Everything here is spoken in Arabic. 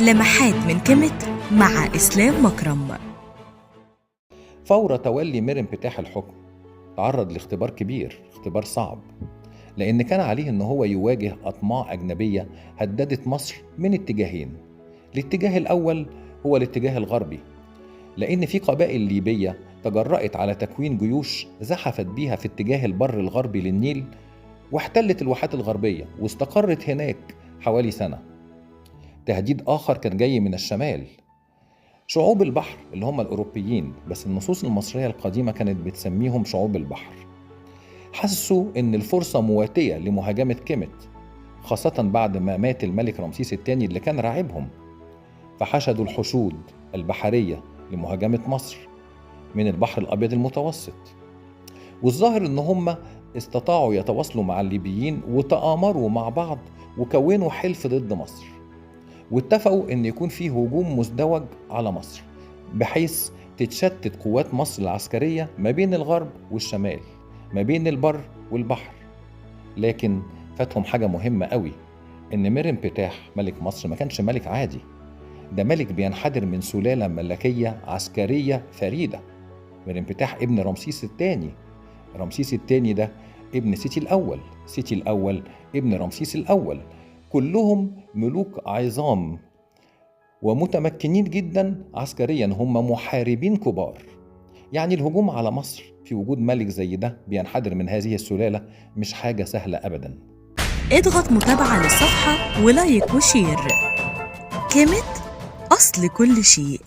لمحات من كيميت مع إسلام مكرم. فور تولي ميرن بتاح الحكم تعرض لاختبار كبير، اختبار صعب، لأن كان عليه إن هو يواجه أطماع أجنبية هددت مصر من اتجاهين. الاتجاه الأول هو الاتجاه الغربي، لأن في قبائل ليبية تجرأت على تكوين جيوش زحفت بيها في اتجاه البر الغربي للنيل، واحتلت الواحات الغربية واستقرت هناك حوالي سنة. تهديد آخر كان جاي من الشمال، شعوب البحر اللي هم الأوروبيين، بس النصوص المصرية القديمة كانت بتسميهم شعوب البحر. حسوا إن الفرصة مواتية لمهاجمة كيميت، خاصة بعد ما مات الملك رمسيس الثاني اللي كان راعبهم، فحشدوا الحشود البحرية لمهاجمة مصر من البحر الأبيض المتوسط. والظاهر إن هم استطاعوا يتواصلوا مع الليبيين وتآمروا مع بعض وكونوا حلف ضد مصر، واتفقوا إن يكون فيه هجوم مزدوج على مصر بحيث تتشتت قوات مصر العسكرية ما بين الغرب والشمال، ما بين البر والبحر. لكن فاتهم حاجة مهمة قوي، إن ميرن بتاح ملك مصر ما كانش ملك عادي، ده ملك بينحدر من سلالة ملكية عسكرية فريدة. ميرن بتاح ابن رمسيس الثاني، رمسيس الثاني ده ابن سيتي الأول، سيتي الأول ابن رمسيس الأول، كلهم ملوك عظام ومتمكنين جدا عسكريا، هم محاربين كبار. يعني الهجوم على مصر في وجود ملك زي ده بينحدر من هذه السلالة مش حاجة سهلة أبدا. اضغط متابعة للصفحة ولايك وشير. كيميت أصل كل شيء.